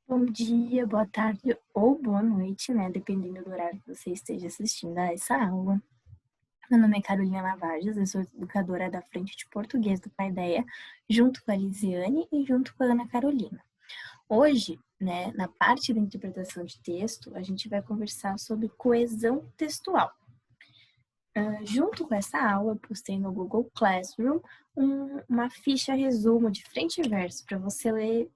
Bom dia, boa tarde ou boa noite, né? Dependendo do horário que você esteja assistindo a essa aula. Meu nome é Carolina Navajas, eu sou educadora da Frente de Português do Paideia, junto com a Lisiane e junto com a Ana Carolina. Hoje, né, na parte da interpretação de texto, a gente vai conversar sobre coesão textual. Junto com essa aula, eu postei no Google Classroom uma ficha resumo de frente e verso para você ler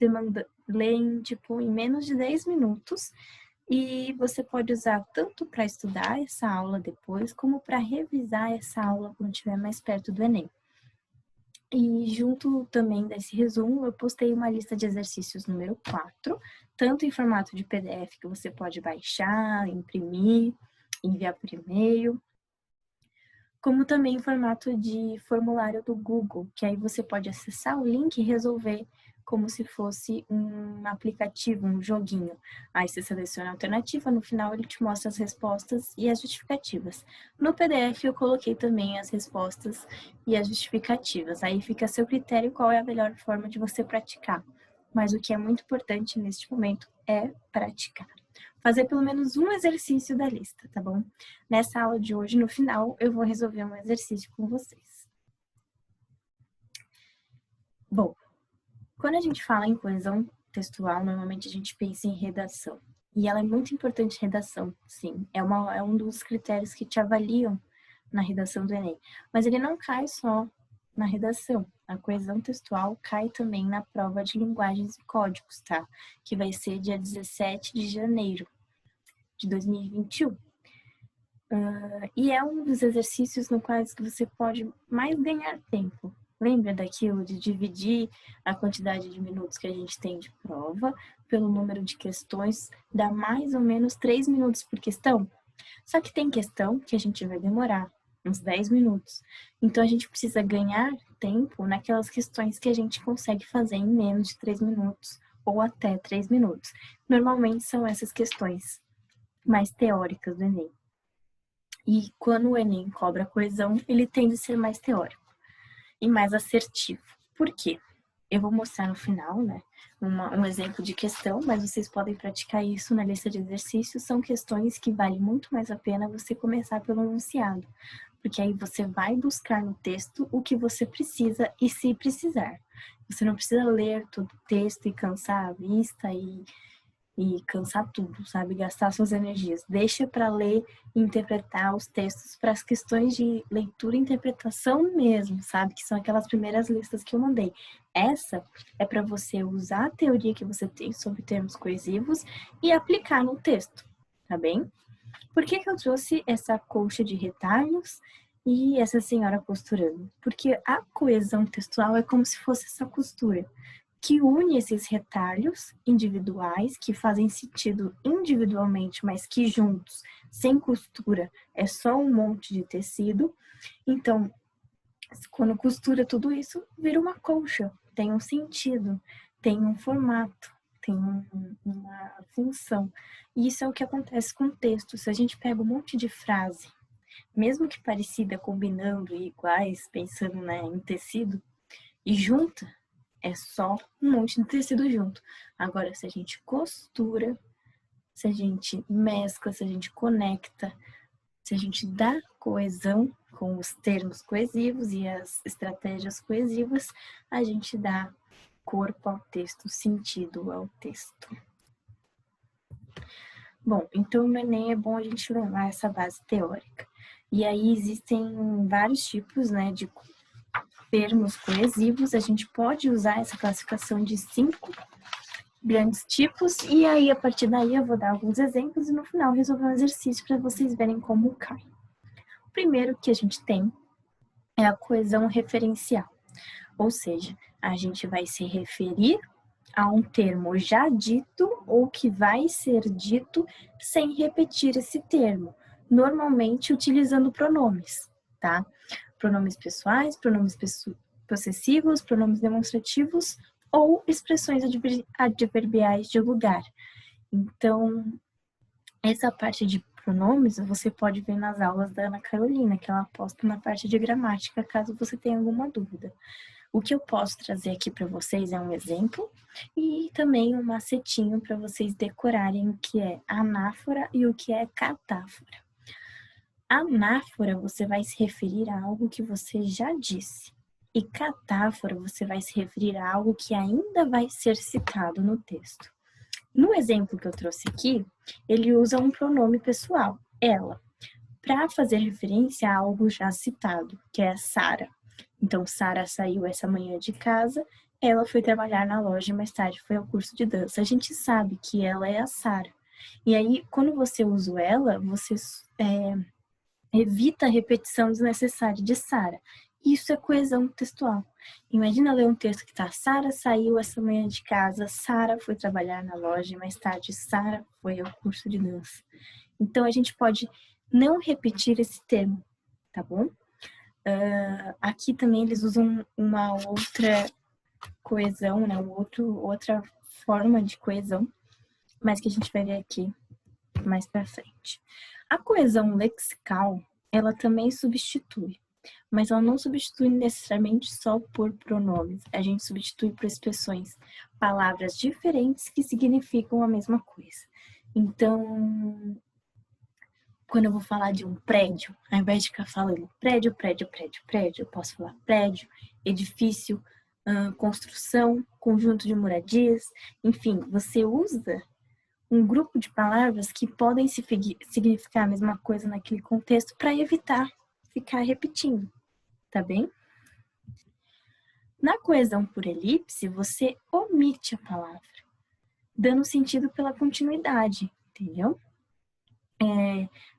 em menos de 10 minutos, e você pode usar tanto para estudar essa aula depois, como para revisar essa aula quando estiver mais perto do Enem. E junto também desse resumo, eu postei uma lista de exercícios número 4, tanto em formato de PDF, que você pode baixar, imprimir, enviar por e-mail, como também em formato de formulário do Google, que aí você pode acessar o link e resolver como se fosse um aplicativo, um joguinho. Aí você seleciona a alternativa, no final ele te mostra as respostas e as justificativas. No PDF eu coloquei também as respostas e as justificativas. Aí fica a seu critério qual é a melhor forma de você praticar. Mas o que é muito importante neste momento é praticar. Fazer pelo menos um exercício da lista, tá bom? Nessa aula de hoje, no final, eu vou resolver um exercício com vocês. Bom, quando a gente fala em coesão textual, normalmente a gente pensa em redação. E ela é muito importante, redação, sim. É um dos critérios que te avaliam na redação do Enem. Mas ele não cai só na redação. A coesão textual cai também na prova de linguagens e códigos, tá? Que vai ser dia 17 de janeiro de 2021. E é um dos exercícios no quais você pode mais ganhar tempo. Lembra daquilo de dividir a quantidade de minutos que a gente tem de prova pelo número de questões, dá mais ou menos 3 minutos por questão? Só que tem questão que a gente vai demorar uns 10 minutos. Então a gente precisa ganhar tempo naquelas questões que a gente consegue fazer em menos de 3 minutos ou até 3 minutos. Normalmente são essas questões mais teóricas do Enem. E quando o Enem cobra coesão, ele tende a ser mais teórico e mais assertivo. Por quê? Eu vou mostrar no final, né, um exemplo de questão, mas vocês podem praticar isso na lista de exercícios. São questões que vale muito mais a pena você começar pelo enunciado, porque aí você vai buscar no texto o que você precisa e se precisar. Você não precisa ler todo o texto e cansar a vista e cansar tudo, sabe? Gastar suas energias. Deixa para ler e interpretar os textos para as questões de leitura e interpretação mesmo, sabe? Que são aquelas primeiras listas que eu mandei. Essa é para você usar a teoria que você tem sobre termos coesivos e aplicar no texto, tá bem? Por que eu trouxe essa colcha de retalhos e essa senhora costurando? Porque a coesão textual é como se fosse essa costura que une esses retalhos individuais, que fazem sentido individualmente, mas que juntos, sem costura, é só um monte de tecido. Então, quando costura tudo isso, vira uma colcha, tem um sentido, tem um formato, tem uma função. E isso é o que acontece com o texto. Se a gente pega um monte de frase, mesmo que parecida, combinando e iguais, pensando, né, em tecido, e junta, é só um monte de tecido junto. Agora, se a gente costura, se a gente mescla, se a gente conecta, se a gente dá coesão com os termos coesivos e as estratégias coesivas, a gente dá corpo ao texto, sentido ao texto. Bom, então no Enem é bom a gente levar essa base teórica. E aí existem vários tipos, né, de termos coesivos. A gente pode usar essa classificação de 5 grandes tipos, e aí a partir daí eu vou dar alguns exemplos e no final resolver um exercício para vocês verem como cai. O primeiro que a gente tem é a coesão referencial, ou seja, a gente vai se referir a um termo já dito ou que vai ser dito sem repetir esse termo, normalmente utilizando pronomes, tá? Pronomes pessoais, pronomes possessivos, pronomes demonstrativos ou expressões adverbiais de lugar. Então, essa parte de pronomes você pode ver nas aulas da Ana Carolina, que ela posta na parte de gramática, caso você tenha alguma dúvida. O que eu posso trazer aqui para vocês é um exemplo e também um macetinho para vocês decorarem o que é anáfora e o que é catáfora. Anáfora, você vai se referir a algo que você já disse. E catáfora, você vai se referir a algo que ainda vai ser citado no texto. No exemplo que eu trouxe aqui, ele usa um pronome pessoal, ela, para fazer referência a algo já citado, que é Sara. Então, Sara saiu essa manhã de casa, ela foi trabalhar na loja e mais tarde foi ao curso de dança. A gente sabe que ela é a Sara. E aí, quando você usa o ela, você evita a repetição desnecessária de Sara. Isso é coesão textual. Imagina ler um texto que está: Sara saiu essa manhã de casa, Sara foi trabalhar na loja e mais tarde Sara foi ao curso de dança. Então, a gente pode não repetir esse termo, tá bom? Aqui também eles usam uma outra coesão, né? Outra forma de coesão, mas que a gente vai ver aqui mais pra frente. A coesão lexical, ela também substitui, mas ela não substitui necessariamente só por pronomes. A gente substitui por expressões, palavras diferentes que significam a mesma coisa. Então, quando eu vou falar de um prédio, ao invés de ficar falando prédio, eu posso falar prédio, edifício, construção, conjunto de moradias, enfim, você usa um grupo de palavras que podem significar a mesma coisa naquele contexto para evitar ficar repetindo, tá bem? Na coesão por elipse, você omite a palavra, dando sentido pela continuidade, entendeu?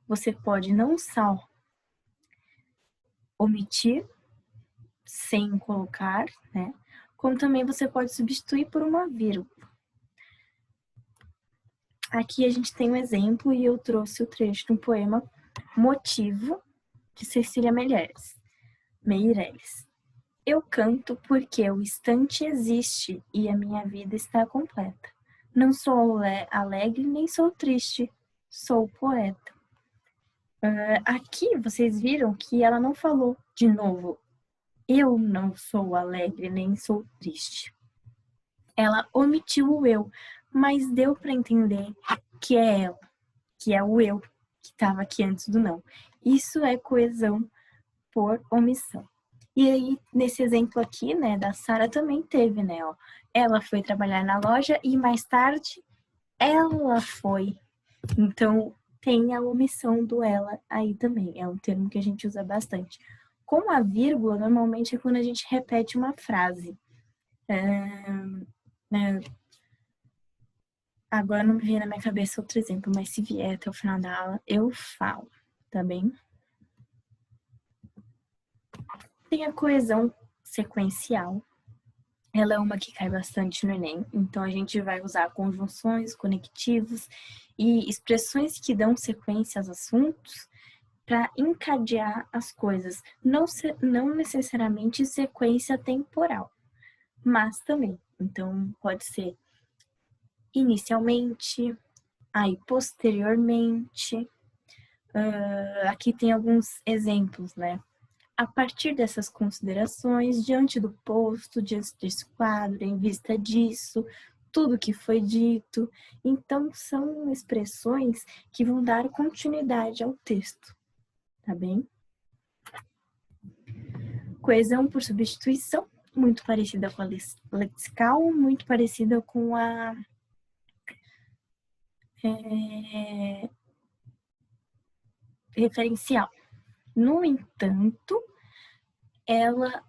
Você pode não só omitir sem colocar, né? Como também você pode substituir por uma vírgula. Aqui a gente tem um exemplo e eu trouxe o trecho de um poema Motivo, de Cecília Meirelles. Eu canto porque o instante existe e a minha vida está completa. Não sou alegre nem sou triste, sou poeta. Aqui vocês viram que ela não falou de novo, eu não sou alegre nem sou triste. Ela omitiu o eu, mas deu para entender que é ela, que é o eu que estava aqui antes do não. Isso é coesão por omissão. E aí, nesse exemplo aqui, né, da Sara também teve, né, ó, ela foi trabalhar na loja e mais tarde ela foi. Então, tem a omissão do ela aí também, é um termo que a gente usa bastante. Com a vírgula, normalmente é quando a gente repete uma frase. Agora não me vem na minha cabeça outro exemplo, mas se vier até o final da aula, eu falo, tá bem? Tem a coesão sequencial. Ela é uma que cai bastante no Enem, então a gente vai usar conjunções, conectivos e expressões que dão sequência aos assuntos para encadear as coisas. Não necessariamente sequência temporal, mas também. Então, pode ser inicialmente, aí posteriormente. Aqui tem alguns exemplos, né? A partir dessas considerações, diante do posto, diante desse quadro, em vista disso, tudo que foi dito. Então, são expressões que vão dar continuidade ao texto, tá bem? Coesão por substituição, muito parecida com a lexical, muito parecida com a referencial. No entanto, ela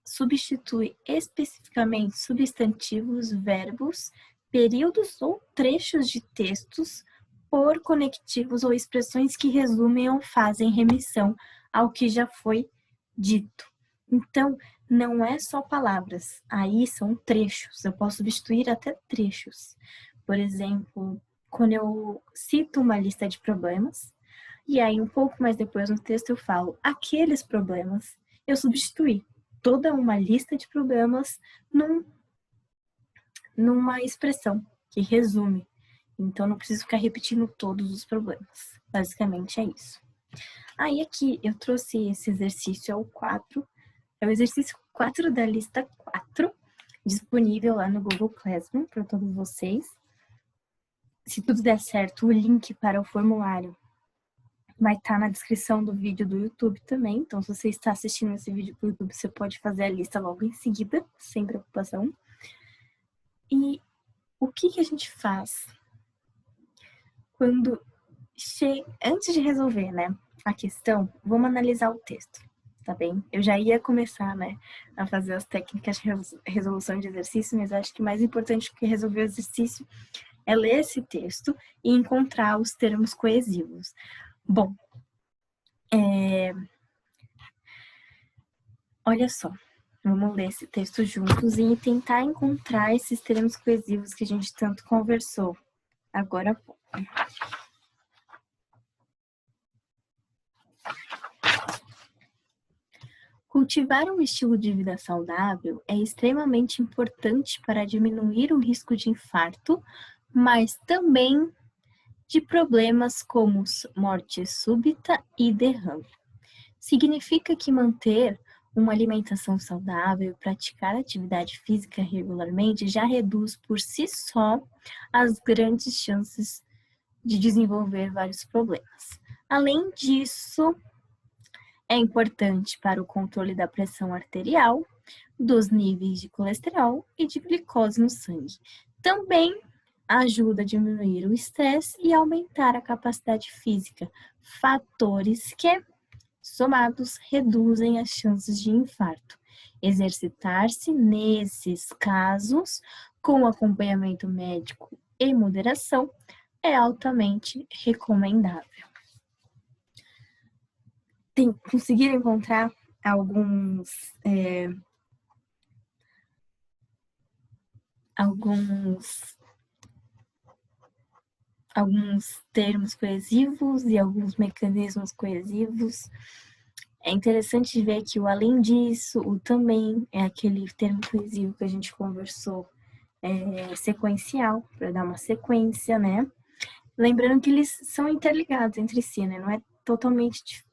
substitui especificamente substantivos, verbos, períodos ou trechos de textos por conectivos ou expressões que resumem ou fazem remissão ao que já foi dito. Então, não é só palavras, aí são trechos, eu posso substituir até trechos. Por exemplo, quando eu cito uma lista de problemas, e aí um pouco mais depois no texto eu falo aqueles problemas, eu substituí toda uma lista de problemas numa expressão que resume. Então, não preciso ficar repetindo todos os problemas. Basicamente é isso. Aí aqui eu trouxe esse exercício ao 4 É o exercício 4 da lista 4, disponível lá no Google Classroom para todos vocês. Se tudo der certo, o link para o formulário vai estar na descrição do vídeo do YouTube também. Então, se você está assistindo esse vídeo pelo YouTube, você pode fazer a lista logo em seguida, sem preocupação. E o que a gente faz quando antes de resolver, né, a questão, vamos analisar o texto, tá bem? Eu já ia começar, né, a fazer as técnicas de resolução de exercício, mas acho que mais importante do que resolver o exercício é ler esse texto e encontrar os termos coesivos. Bom, olha só, vamos ler esse texto juntos e tentar encontrar esses termos coesivos que a gente tanto conversou agora há pouco. Cultivar um estilo de vida saudável é extremamente importante para diminuir o risco de infarto, mas também de problemas como morte súbita e derrame. Significa que manter uma alimentação saudável e praticar atividade física regularmente já reduz por si só as grandes chances de desenvolver vários problemas. Além disso, é importante para o controle da pressão arterial, dos níveis de colesterol e de glicose no sangue. Também ajuda a diminuir o estresse e aumentar a capacidade física, fatores que, somados, reduzem as chances de infarto. Exercitar-se nesses casos, com acompanhamento médico e moderação, é altamente recomendável. Conseguiram encontrar alguns termos coesivos e alguns mecanismos coesivos. É interessante ver que o além disso, o também é aquele termo coesivo que a gente conversou sequencial, para dar uma sequência, né? Lembrando que eles são interligados entre si, né? Não é totalmente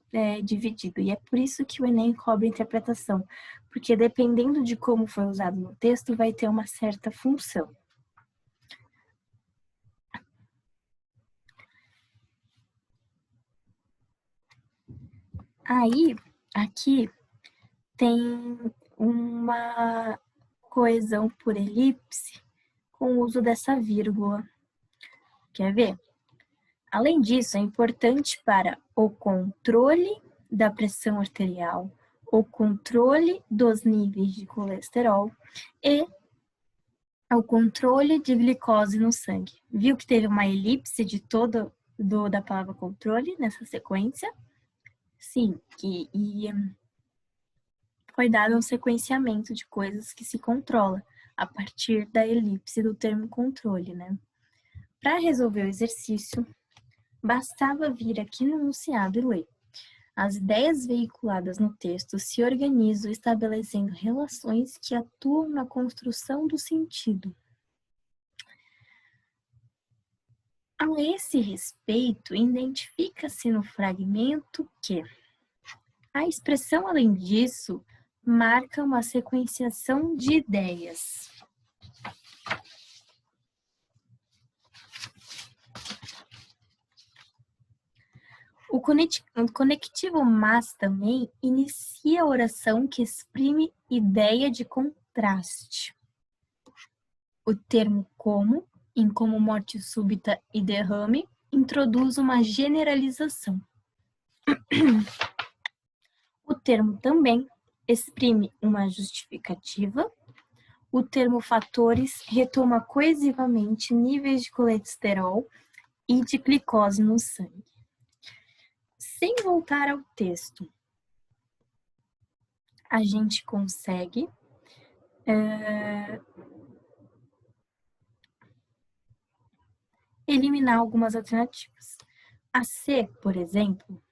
dividido. E é por isso que o Enem cobra interpretação, porque dependendo de como foi usado no texto, vai ter uma certa função. Aí, aqui tem uma coesão por elipse com o uso dessa vírgula. Quer ver? Além disso, é importante para o controle da pressão arterial, o controle dos níveis de colesterol e o controle de glicose no sangue. Viu que teve uma elipse de da palavra controle nessa sequência? Sim, foi dado um sequenciamento de coisas que se controla a partir da elipse do termo controle, né? Para resolver o exercício, bastava vir aqui no enunciado e ler. As ideias veiculadas no texto se organizam estabelecendo relações que atuam na construção do sentido. A esse respeito, identifica-se no fragmento que a expressão, além disso, marca uma sequenciação de ideias. O conectivo mas também inicia a oração que exprime ideia de contraste. O termo como, em como morte súbita e derrame, introduz uma generalização. O termo também exprime uma justificativa. O termo fatores retoma coesivamente níveis de colesterol e de glicose no sangue. Sem voltar ao texto, a gente consegue eliminar algumas alternativas. A C, por exemplo,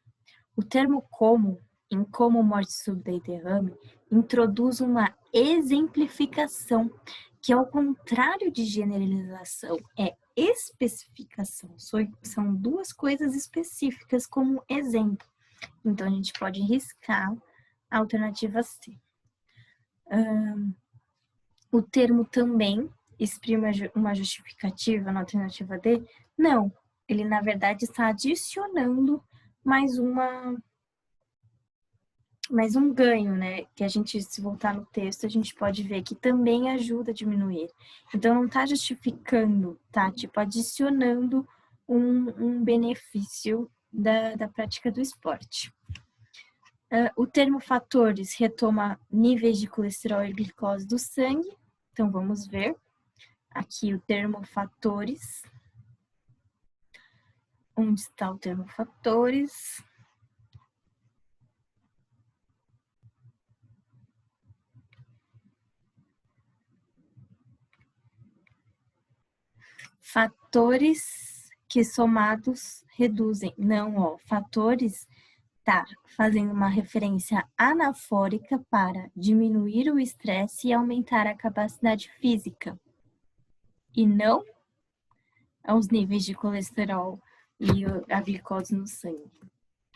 o termo como, em como morte súbita e derrame, introduz uma exemplificação, que ao contrário de generalização, é especificação. São duas coisas específicas como exemplo. Então, a gente pode riscar a alternativa C. O termo também exprime uma justificativa na alternativa D? Não, ele na verdade está adicionando mais um ganho, né? Que a gente, se voltar no texto, a gente pode ver que também ajuda a diminuir. Então, não está justificando, tá? Tipo, adicionando um benefício da prática do esporte. O termo fatores retoma níveis de colesterol e glicose do sangue. Então, vamos ver aqui o termo fatores. Onde está o termo fatores? Fatores que somados reduzem. Não, ó, fatores tá fazendo uma referência anafórica para diminuir o estresse e aumentar a capacidade física. E não aos níveis de colesterol e a glicose no sangue.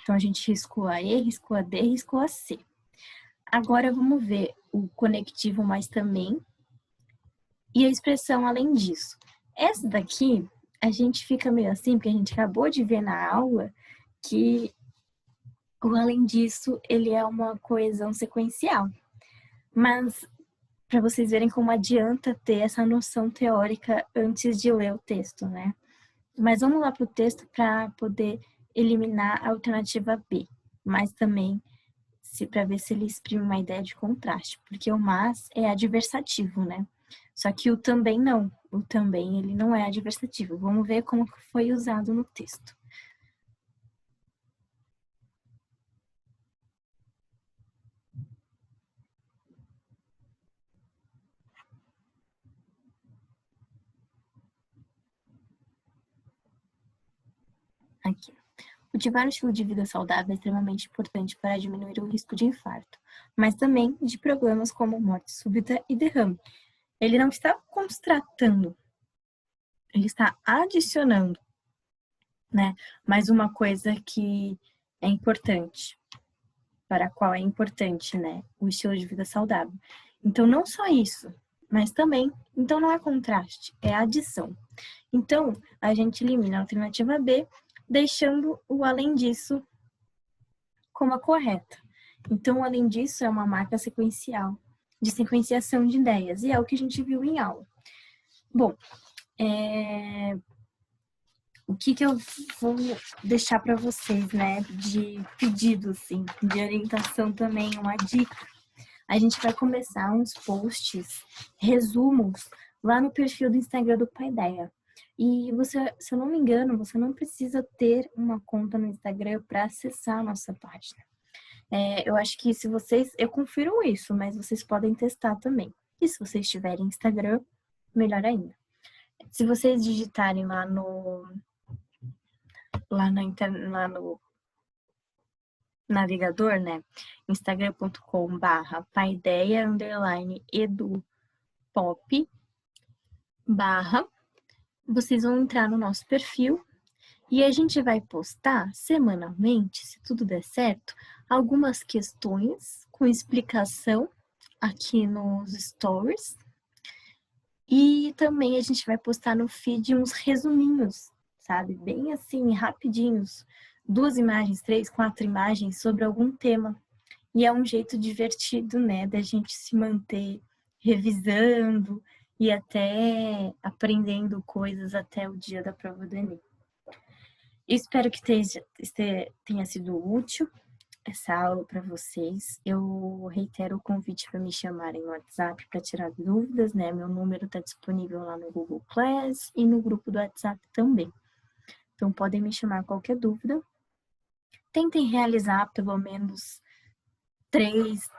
Então, a gente riscou a E, riscou a D, riscou a C. Agora, vamos ver o conectivo mais também e a expressão além disso. Essa daqui, a gente fica meio assim, porque a gente acabou de ver na aula que o além disso, ele é uma coesão sequencial. Mas, para vocês verem como adianta ter essa noção teórica antes de ler o texto, né? Mas vamos lá para o texto para poder eliminar a alternativa B, mas também para ver se ele exprime uma ideia de contraste, porque o mas é adversativo, né? Só que o também não. O também ele não é adversativo. Vamos ver como foi usado no texto. Aqui. Cultivar um estilo de vida saudável é extremamente importante para diminuir o risco de infarto, mas também de problemas como morte súbita e derrame. Ele não está constatando, ele está adicionando, né? Mais uma coisa que é importante, para a qual é importante, né? O estilo de vida saudável. Então, não só isso, mas também, então não é contraste, é adição. Então, a gente elimina a alternativa B, deixando o além disso como a correta. Então, além disso, é uma marca sequencial de sequenciação de ideias, e é o que a gente viu em aula. Bom, o que eu vou deixar para vocês, né, de pedido, assim, de orientação também, uma dica. A gente vai começar uns posts, resumos, lá no perfil do Instagram do Paideia. E você, se eu não me engano, você não precisa ter uma conta no Instagram para acessar a nossa página. Eu acho que se vocês, eu confiro isso, mas vocês podem testar também. E se vocês tiverem Instagram, melhor ainda. Se vocês digitarem lá no navegador, né? instagram.com/paideia_edupop/ vocês vão entrar no nosso perfil e a gente vai postar semanalmente, se tudo der certo, algumas questões com explicação aqui nos stories. E também a gente vai postar no feed uns resuminhos, sabe? Bem assim, rapidinhos. 2 imagens, 3, 4 imagens sobre algum tema. E é um jeito divertido, né, da gente se manter revisando e até aprendendo coisas até o dia da prova do Enem. Espero que tenha sido útil essa aula para vocês. Eu reitero o convite para me chamarem no WhatsApp para tirar dúvidas, né? Meu número está disponível lá no Google Class e no grupo do WhatsApp também. Então, podem me chamar qualquer dúvida. Tentem realizar pelo menos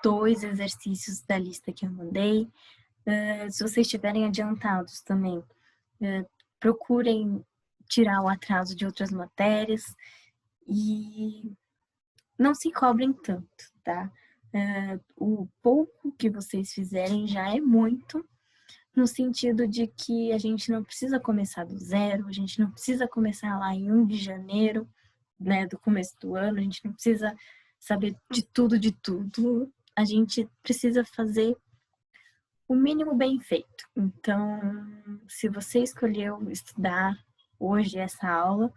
2 exercícios da lista que eu mandei. Se vocês estiverem adiantados também, procurem tirar o atraso de outras matérias e não se cobrem tanto, tá? O pouco que vocês fizerem já é muito, no sentido de que a gente não precisa começar do zero, a gente não precisa começar lá em 1 de janeiro, né, do começo do ano, a gente não precisa saber de tudo, a gente precisa fazer o mínimo bem feito. Então, se você escolheu estudar hoje essa aula,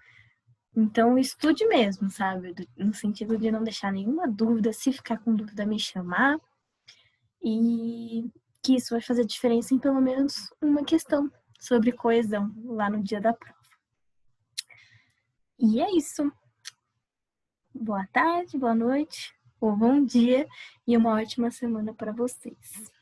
então estude mesmo, sabe? No sentido de não deixar nenhuma dúvida, se ficar com dúvida, me chamar, e que isso vai fazer diferença em pelo menos uma questão sobre coesão lá no dia da prova. E é isso. Boa tarde, boa noite, ou bom dia e uma ótima semana para vocês.